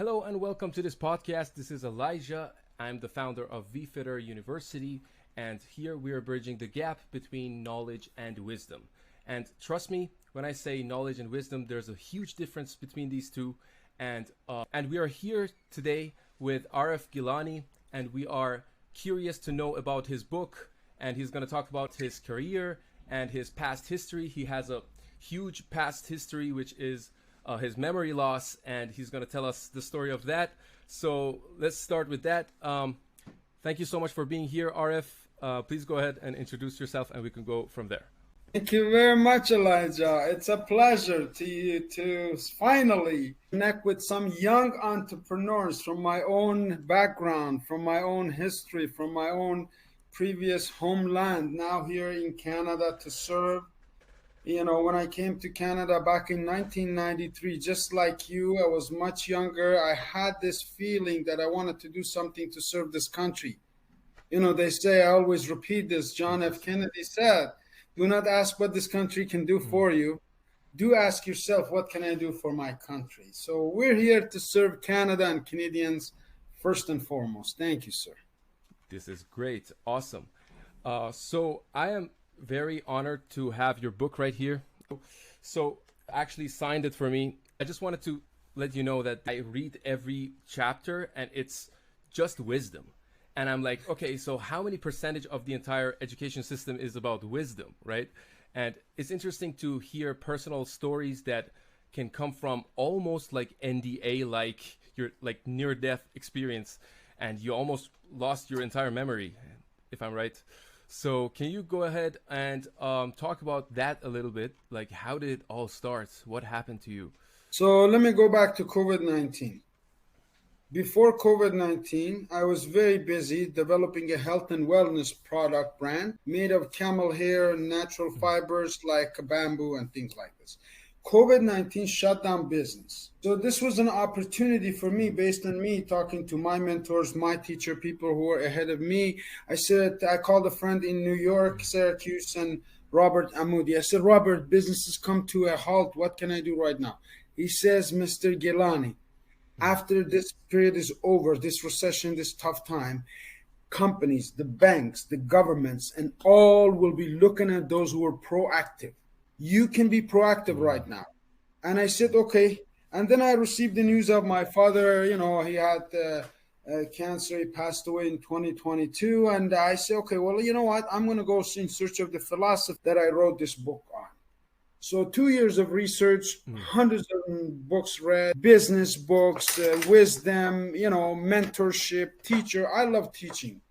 Hello and welcome to this podcast. This is Elijah. I'm the founder of VFitter University, and here we are bridging the gap between knowledge and wisdom. And trust me, when I say knowledge and wisdom, there's a huge difference between these two. And we are here today with Arif Gilany, and we are curious to know about his book, and he's going to talk about his career and his past history. He has a huge past history, which is his memory loss, and he's going to tell us the story of that. So let's start with that. Thank you so much for being here, Arif. Please go ahead and introduce yourself, and we can go from there. Thank you very much, Elijah. It's a pleasure to finally connect with some young entrepreneurs from my own background, from my own history, from my own previous homeland, now here in Canada to serve. You know, when I came to Canada back in 1993, just like you, I was much younger. I had this feeling that I wanted to do something to serve this country. You know, they say, I always repeat this, John F. Kennedy said, do not ask what this country can do for you. Do ask yourself, what can I do for my country? So we're here to serve Canada and Canadians first and foremost. Thank you, sir. This is great. Awesome. So I am very honored to have your book right here. So actually signed it for me. I just wanted to let you know that I read every chapter and it's just wisdom. And I'm like, okay, so how many percentage of the entire education system is about wisdom, right? And it's interesting to hear personal stories that can come from almost like NDA, like your like near-death experience, and you almost lost your entire memory, if I'm right. So can you go ahead and talk about that a little bit? Like, how did it all start? What happened to you? So let me go back to COVID-19. Before COVID-19, I was very busy developing a health and wellness product brand made of camel hair and natural fibers like bamboo and things like this. COVID-19 shut down business. So this was an opportunity for me based on me talking to my mentors, my teacher, people who were ahead of me. I called a friend in New York, Syracuse, and Robert Amudi. I said, Robert, business has come to a halt. What can I do right now? He says, Mr. Gilany, after this period is over, this recession, this tough time, companies, the banks, the governments, and all will be looking at those who are proactive. You can be proactive right now. And I said, okay. And then I received the news of my father. You know, he had cancer. He passed away in 2022. And I said, okay, well, you know what? I'm going to go in search of the philosophy that I wrote this book on. So 2 years of research, hundreds of books read, business books, wisdom, you know, mentorship, teacher. I love teaching.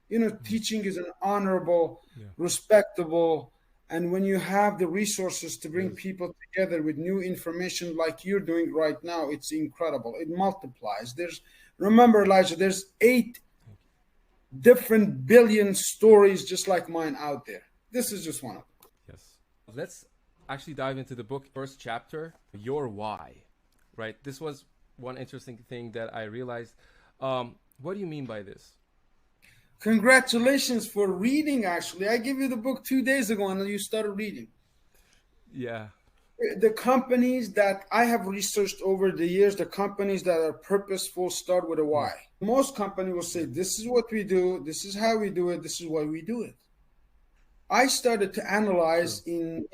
You know, teaching is an honorable, respectable, and when you have the resources to bring people together with new information like you're doing right now, it's incredible. It multiplies. Remember, Elijah, there's 8 different billion stories just like mine out there. This is just one of them. Yes. Let's actually dive into the book. First chapter, your why, right? This was one interesting thing that I realized. What do you mean by this? Congratulations for reading, actually. I gave you the book 2 days ago and you started reading. Yeah. The companies that I have researched over the years, the companies that are purposeful start with a why. Most companies will say, this is what we do, this is how we do it, this is why we do it. I started to analyze in,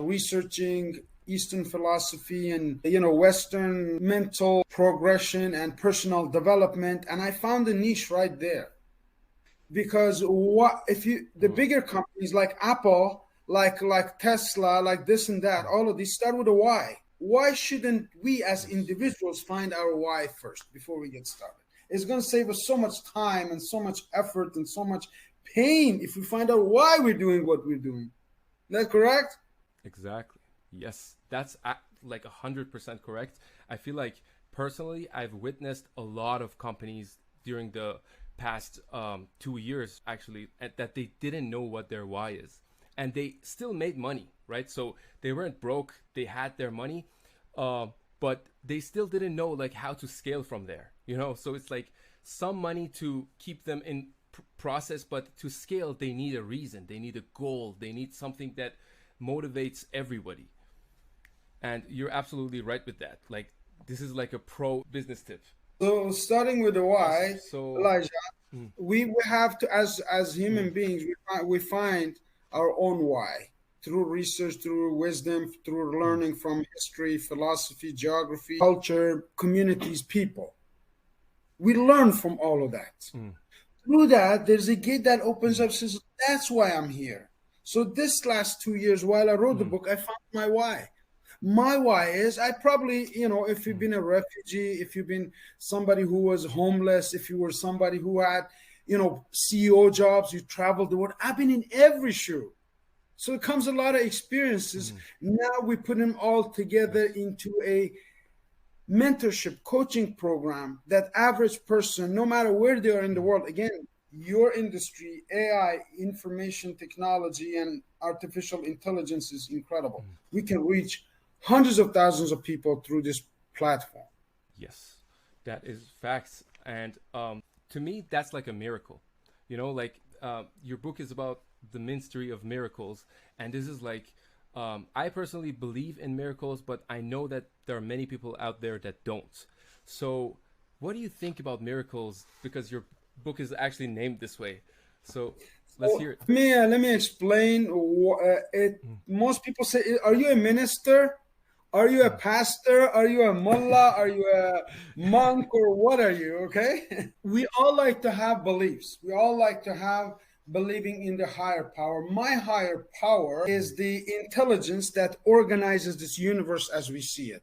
researching Eastern philosophy and, Western mental progression and personal development. And I found a niche right there. Because the bigger companies like Apple, like Tesla, like this and that, all of these start with a why. Why shouldn't we as individuals find our why first before we get started? It's going to save us so much time and so much effort and so much pain if we find out why we're doing what we're doing. Is that correct? Exactly. Yes, that's like 100% correct. I feel like personally, I've witnessed a lot of companies during the past 2 years actually that they didn't know what their why is, and they still made money, right? So they weren't broke, they had their money, but they still didn't know like how to scale from there, so it's like some money to keep them in process, but to scale they need a reason, they need a goal, they need something that motivates everybody. And you're absolutely right with that. Like this is like a pro business tip. So starting with the why, So, Elijah, mm, we have to, as human mm, beings, we find our own why through research, through wisdom, through mm, learning from history, philosophy, geography, culture, communities, people. We learn from all of that. mm, Through that, there's a gate that opens mm, up, says, that's why I'm here. So this last 2 years while I wrote the mm, book, I found my why. My why is I probably, if you've mm, been a refugee, if you've been somebody who was homeless, if you were somebody who had, CEO jobs, you traveled the world. I've been in every shoe. So it comes a lot of experiences. mm. Now we put them all together Yes. into a mentorship coaching program that average person, no matter where they are in the Mm, world, again, your industry, AI, information technology, and artificial intelligence is incredible. mm. We can reach hundreds of thousands of people through this platform. Yes, that is facts. And to me, that's like a miracle. Like your book is about the ministry of miracles. And this is like, I personally believe in miracles, but I know that there are many people out there that don't. So, what do you think about miracles? Because your book is actually named this way. So, let's So hear it. let me explain. Mm, Most people say, "Are you a minister? Are you a mm. pastor? Are you a mullah? Are you a monk? Or what are you?" Okay. We all like to have beliefs. We all like to have believing in the higher power. My higher power is the intelligence that organizes this universe as we see it.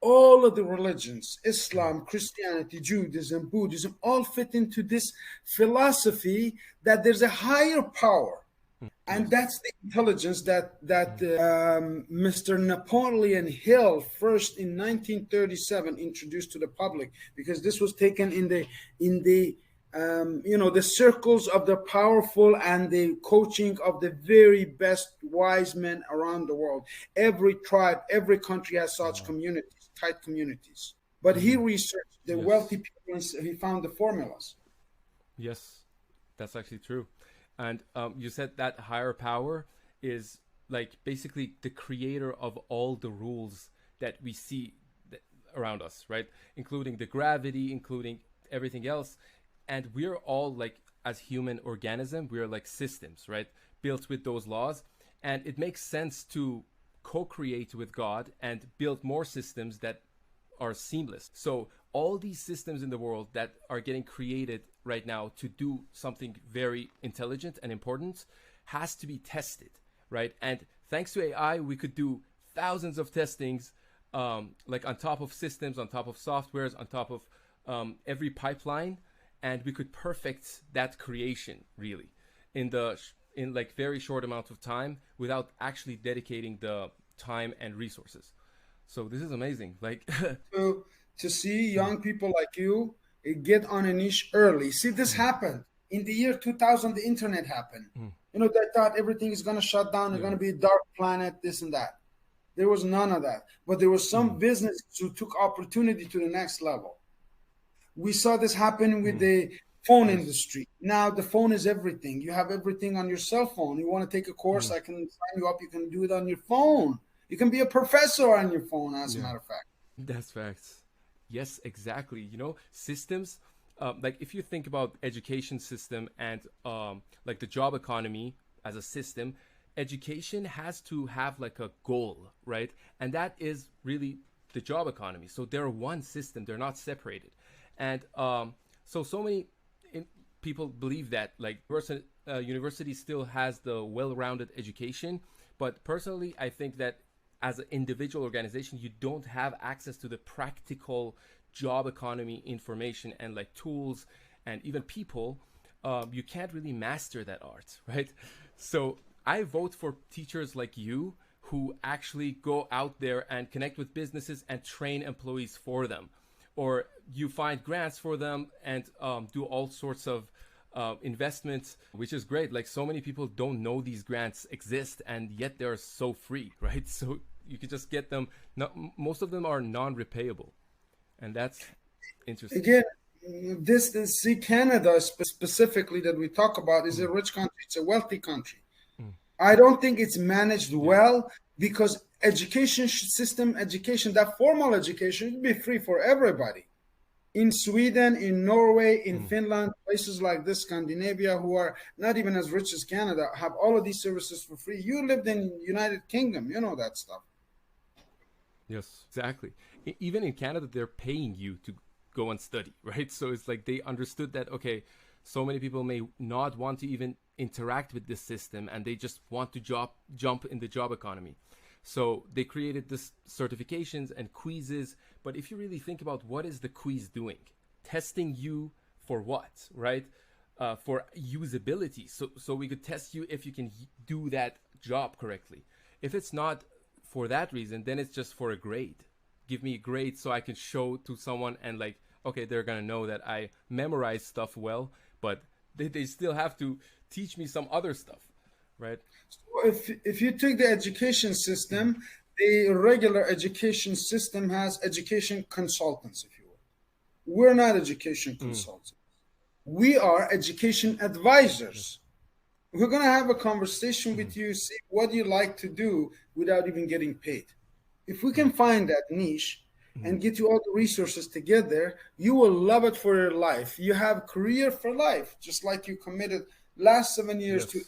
All of the religions, Mm, Islam, Christianity, Judaism, Buddhism, all fit into this philosophy that there's a higher power. mm. And Yes. that's the intelligence that Mm, Mr. Napoleon Hill first in 1937 introduced to the public, because this was taken in the circles of the powerful and the coaching of the very best wise men around the world. Every tribe, every country has such wow. communities, tight communities. But he Mm, researched the wealthy yes. people and he found the formulas. Yes, that's actually true. And you said that higher power is like basically the creator of all the rules that we see around us, right? Including the gravity, including everything else. And we're all like, as human organism, we're like systems, right? Built with those laws. And it makes sense to co-create with God and build more systems that are seamless. So all these systems in the world that are getting created right now to do something very intelligent and important has to be tested, right? And thanks to AI, we could do thousands of testings, like on top of systems, on top of softwares, on top of every pipeline, and we could perfect that creation really in like very short amount of time without actually dedicating the time and resources. So this is amazing. Like, To see mm, young people like you get on a niche early. See, this mm, happened in the year 2000. The internet happened. mm, They thought everything is going to shut down. It's yeah, going to be a dark planet, this and that. There was none of that. But there was some mm, businesses who took opportunity to the next level. We saw this happen with mm, the phone yes, industry. Now the phone is everything. You have everything on your cell phone. You want to take a course, mm, I can sign you up. You can do it on your phone. You can be a professor on your phone, as a yeah, matter of fact. that's facts. Yes, exactly. Systems. Like if you think about education system and like the job economy as a system, education has to have like a goal, right? And that is really the job economy. So they're one system; they're not separated. And so many people believe that like university still has the well-rounded education, but personally, I think that as an individual organization, you don't have access to the practical job economy information and like tools and even people. You can't really master that art, right? So I vote for teachers like you who actually go out there and connect with businesses and train employees for them, or you find grants for them and do all sorts of investments, which is great. Like so many people don't know these grants exist, and yet they're so free, right? So you can just get them. Not, most of them are non-repayable, and that's interesting. Again, this see, Canada specifically that we talk about is a Mm, rich country. It's a wealthy country. mm, I don't think it's managed yeah. well because education, that formal education should be free for everybody. In Sweden, in Norway, in Finland, places like this, Scandinavia, who are not even as rich as Canada, have all of these services for free. You lived in United Kingdom, you know that stuff. Yes, exactly. Even in Canada, they're paying you to go and study, right? So it's like they understood that, okay, so many people may not want to even interact with this system and they just want to jump in the job economy. So they created this certifications and quizzes. But if you really think about what is the quiz doing, testing you for what, right? For usability. So we could test you if you can do that job correctly. If it's not for that reason, then it's just for a grade. Give me a grade so I can show to someone and like, okay, they're gonna know that I memorize stuff well, but they still have to teach me some other stuff, right? So if you take the education system, the regular education system has education consultants, if you will. We're not education consultants. We are education advisors. We're going to have a conversation with you, see what you like to do without even getting paid. If we can find that niche and get you all the resources together, you will love it for your life. You have career for life, just like you committed last 7 years to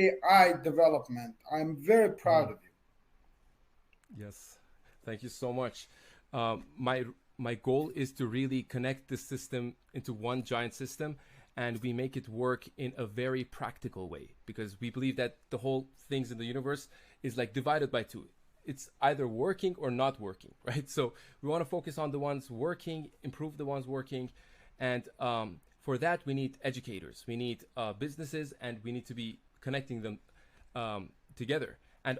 AI development. I'm very proud of you. Yes, thank you so much. My goal is to really connect this system into one giant system, and we make it work in a very practical way, because we believe that the whole things in the universe is like divided by two. It's either working or not working, right? So we want to focus on the ones working, improve the ones working, and for that we need educators, we need businesses, and we need to be connecting them together, and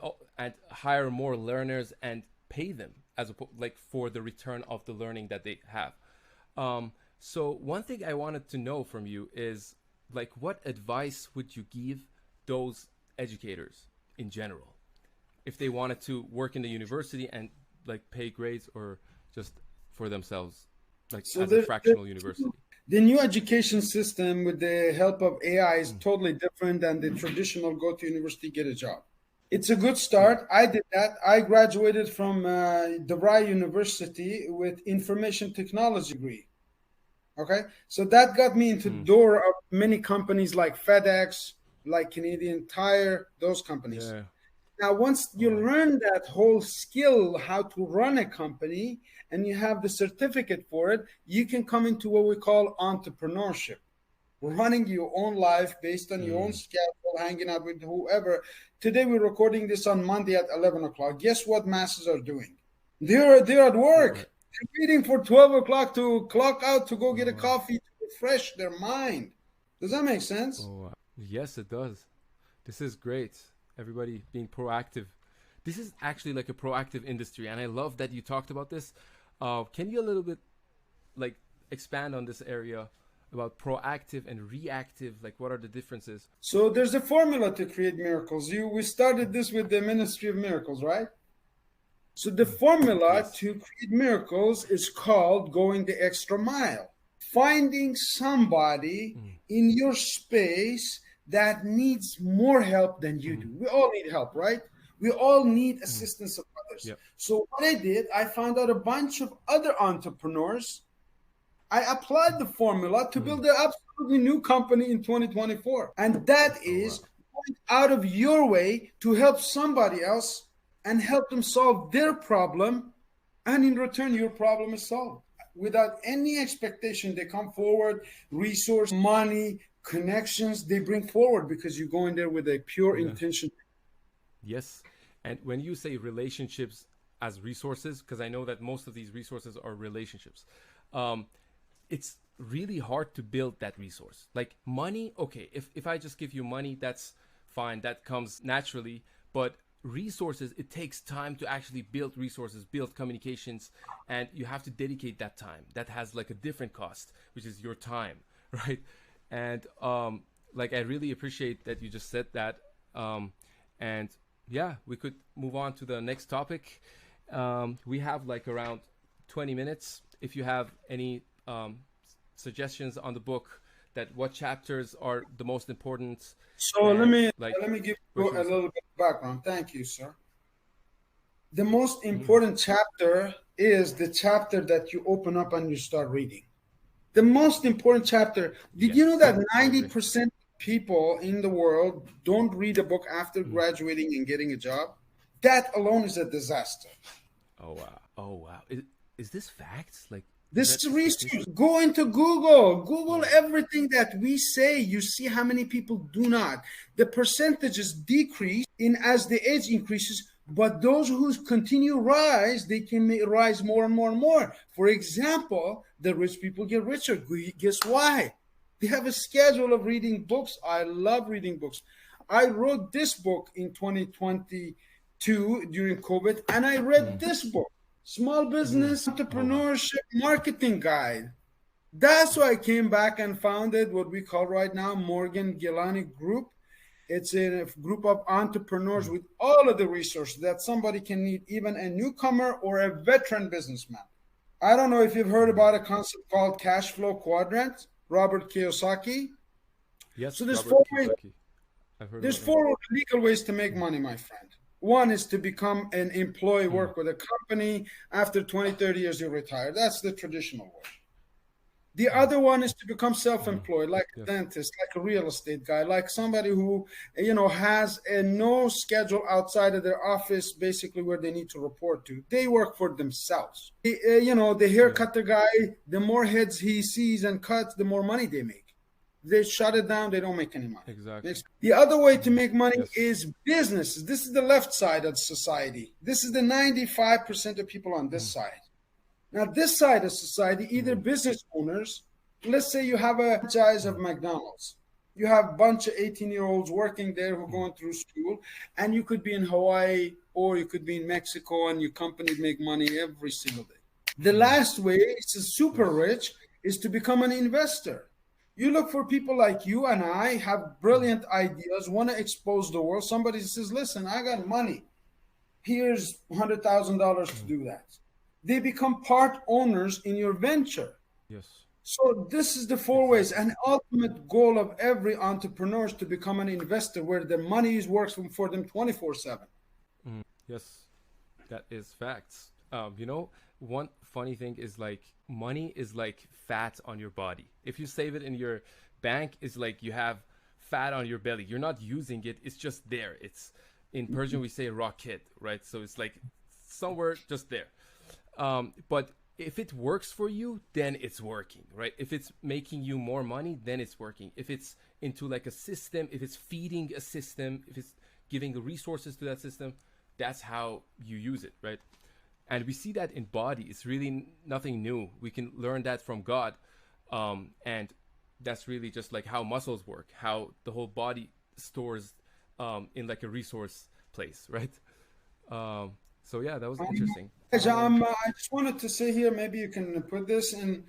hire more learners and pay them as like for the return of the learning that they have. So one thing I wanted to know from you is, like, what advice would you give those educators in general if they wanted to work in the university and like pay grades, or just for themselves, like so as a fractional university? The new education system with the help of AI is totally different than the traditional go to university, get a job. It's a good start. I did that. I graduated from the Royaie University with information technology degree. Okay, so that got me into the door of many companies like FedEx, like Canadian Tire, those companies. Yeah. Now, once you learn that whole skill, how to run a company, and you have the certificate for it, you can come into what we call entrepreneurship, running your own life based on your own schedule, hanging out with whoever. Today, we're recording this on Monday at 11 o'clock. Guess what masses are doing? They're at work. They're waiting for 12 o'clock to clock out to go get a coffee to refresh their mind. Does that make sense? Oh, yes, it does. This is great. Everybody being proactive. This is actually like a proactive industry, and I love that you talked about this. Can you a little bit like expand on this area about proactive and reactive? Like, what are the differences? So there's a formula to create miracles. We started this with the Ministry of Miracles, right? So the formula to create miracles is called going the extra mile. Finding somebody in your space that needs more help than you do. We all need help, right? We all need assistance of others. Yep. So what I did, I found out a bunch of other entrepreneurs. I applied the formula to build an absolutely new company in 2024. And that is going out of your way to help somebody else and help them solve their problem. And in return, your problem is solved. Without any expectation, they come forward, resource, money, connections, they bring forward, because you go in there with a pure intention. Yes. And when you say relationships as resources, because I know that most of these resources are relationships, it's really hard to build that resource. Like money, okay, if I just give you money, that's fine, that comes naturally. But resources, it takes time to actually build resources, build communications, and you have to dedicate that time. That has like a different cost, which is your time, right? And like, I really appreciate that you just said that. And yeah, we could move on to the next topic. We have like around 20 minutes. If you have any suggestions on the book, that what chapters are the most important. So let me give you a little bit of background. Thank you, sir. The most important chapter is the chapter that you open up and you start reading. The most important chapter. Did you know that 90% of people in the world don't read a book after graduating and getting a job? That alone is a disaster. Oh wow. Oh wow. Is this facts? Like, is This that is a research. statistic? Go into Google. Google everything that we say. You see how many people do not. The percentages decrease in as the age increases, but those who continue rise, they can rise more and more and more. For example, the rich people get richer. Guess why? They have a schedule of reading books. I love reading books. I wrote this book in 2022 during COVID, and I read this book, Small Business Oh wow. Entrepreneurship Marketing Guide. That's why I came back and founded what we call right now Morgan Gilany Group. It's a group of entrepreneurs with all of the resources that somebody can need, even a newcomer or a veteran businessman. I don't know if you've heard about a concept called cash flow quadrant, Robert Kiyosaki. So Yes, there's Robert four ways. Kiyosaki. I've heard There's about him. four legal ways to make money, my friend. One is to become an employee, Mm, work with a company. After 20, 30 years, you retire. That's the traditional way. The mm, other one is to become mm. self-employed, like a Yes. dentist, like a real estate guy, like somebody who, has no schedule outside of their office, basically where they need to report to. They work for themselves. The Yeah. haircutter guy, the more heads he sees and cuts, the more money they make. They shut it down, they don't make any money. Exactly. The other way to make money Yes. is businesses. This is the left side of society. This is the 95% of people on this side. Now, this side of society, either business owners, let's say you have a franchise of McDonald's. You have a bunch of 18-year-olds working there who are going through school, and you could be in Hawaii or you could be in Mexico, and your company make money every single day. The last way, it's super Yes. rich, is to become an investor. You look for people like you and I have brilliant ideas, want to expose the world. Somebody says, listen, I got money. Here's $100,000 to do that. They become part owners in your venture. Yes. So this is the four ways. Exactly. An ultimate goal of every entrepreneur is to become an investor where the money is working for them 24/7. Yes. That is facts. One funny thing is like money is like fat on your body. If you save it in your bank, it's like you have fat on your belly. You're not using it. It's just there. It's in Persian we say rocket, right? So it's like somewhere just there. But if it works for you, then it's working, right? If it's making you more money, then it's working. If it's into like a system, if it's feeding a system, if it's giving the resources to that system, that's how you use it, right? And we see that in body. It's really nothing new. We can learn that from God. And that's really just like how muscles work, how the whole body stores in like a resource place, right? So yeah, that was interesting. I just wanted to say here, maybe you can put this in.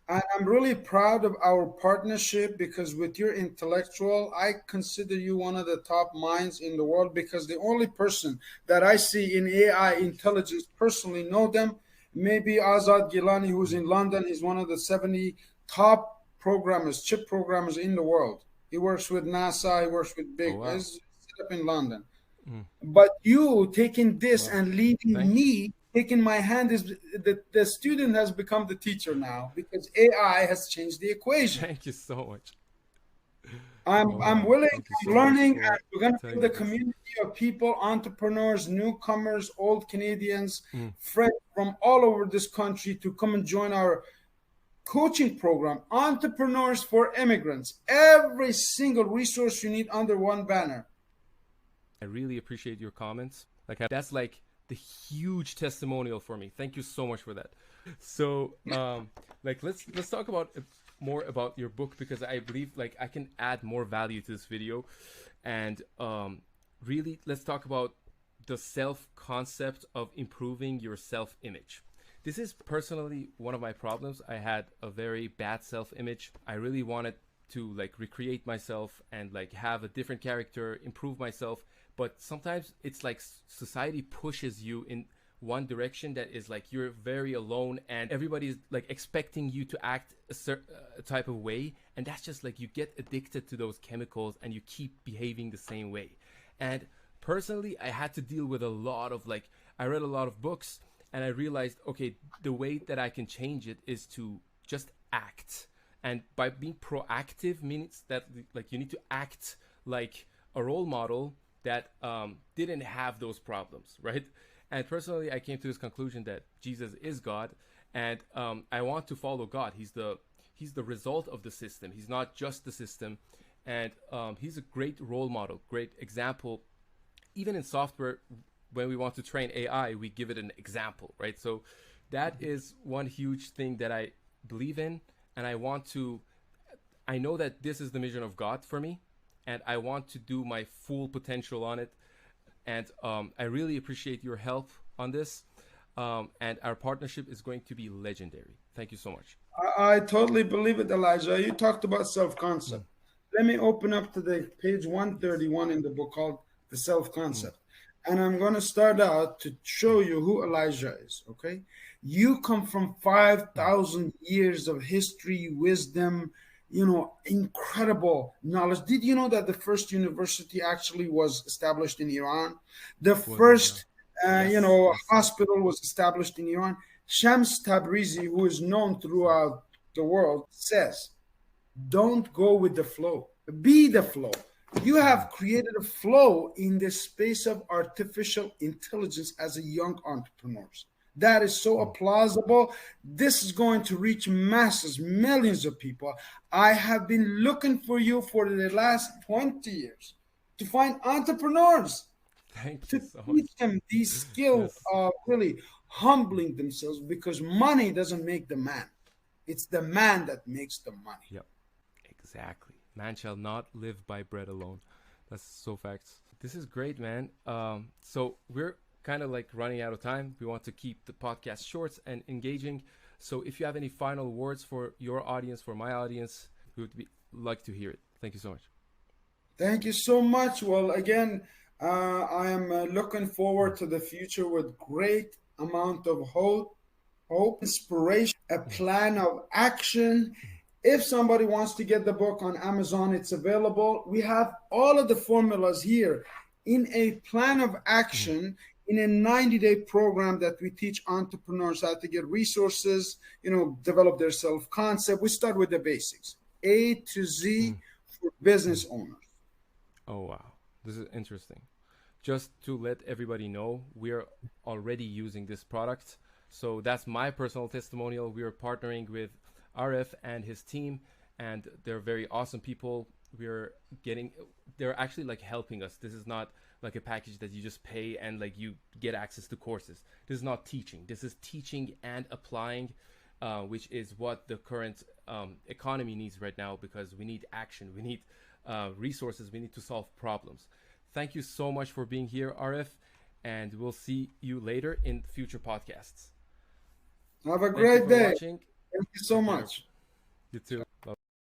I'm really proud of our partnership because with your intellectual, I consider you one of the top minds in the world because the only person that I see in AI intelligence personally know them, maybe Azad Gilani, who's in London, is one of the 70 top programmers, chip programmers in the world. He works with NASA, he works with Oh big, wow. he's set up in London. But you taking this Well, and leading thank you. me, taking my hand is the student has become the teacher now because AI has changed the equation. Thank you so much. Oh I'm wow. willing, Thank you I'm so much learning, and for we're gonna build telling a me this. community of people, entrepreneurs, newcomers, old Canadians, friends from all over this country to come and join our coaching program, Entrepreneurs for Immigrants. Every single resource you need under one banner. I really appreciate your comments. That's like the huge testimonial for me. Thank you so much for that. So let's talk about more about your book because I believe like I can add more value to this video, and really let's talk about the self concept of improving your self image. This is personally one of my problems. I had a very bad self image. I really wanted to like recreate myself and like have a different character, improve myself, but sometimes it's like society pushes you in one direction that is like you're very alone and everybody's like expecting you to act a certain type of way, and that's just like you get addicted to those chemicals and you keep behaving the same way. And personally I had to deal with a lot of like, I I read a lot of books, and I realized, okay, the way that I can change it is to just act. And by being proactive means that like you need to act like a role model that didn't have those problems, right? And personally, I came to this conclusion that Jesus is God, and I want to follow God. He's the result of the system. He's not just the system, and he's a great role model, great example. Even in software, when we want to train AI, we give it an example, right? So that is one huge thing that I believe in, and I know that this is the mission of God for me, and I want to do my full potential on it. And I really appreciate your help on this. And our partnership is going to be legendary. Thank you so much. I totally believe it, Elijah. You talked about self-concept. Let me open up to the page 131 in the book called The Self-Concept. And I'm going to start out to show you who Elijah is, okay? You come from 5,000 years of history, wisdom, incredible knowledge. Did you know that the first university actually was established in Iran? The first, hospital was established in Iran. Shams Tabrizi, who is known throughout the world, says, don't go with the flow, be the flow. You have created a flow in the space of artificial intelligence as a young entrepreneur. That is so plausible. This is going to reach masses, millions of people. I have been looking for you for the last 20 years to find entrepreneurs. Thank to you so teach much. them these skills Yes. of really humbling themselves, because money doesn't make the man. It's the man that makes the money. Yep. Exactly. Man shall not live by bread alone. That's so facts. This is great, man. So we're kind of like running out of time. We want to keep the podcast short and engaging. So if you have any final words for your audience, for my audience, we would like to hear it. Thank you so much. Thank you so much. Well, again, I am looking forward to the future with great amount of hope, inspiration, a plan of action. If somebody wants to get the book on Amazon, it's available. We have all of the formulas here in a plan of action, in a 90-day program that we teach entrepreneurs how to get resources, develop their self-concept. We start with the basics, A to Z for business owners. Oh, wow. This is interesting. Just to let everybody know, we are already using this product. So that's my personal testimonial. We are partnering with Arif and his team, and they're very awesome people. They're actually like helping us. This is not like a package that you just pay and like you get access to courses. This is not teaching. This is teaching and applying, which is what the current economy needs right now, because we need action. We need resources. We need to solve problems. Thank you so much for being here, Arif, and we'll see you later in future podcasts. Have a great day. Watching. Thank you so much. You too.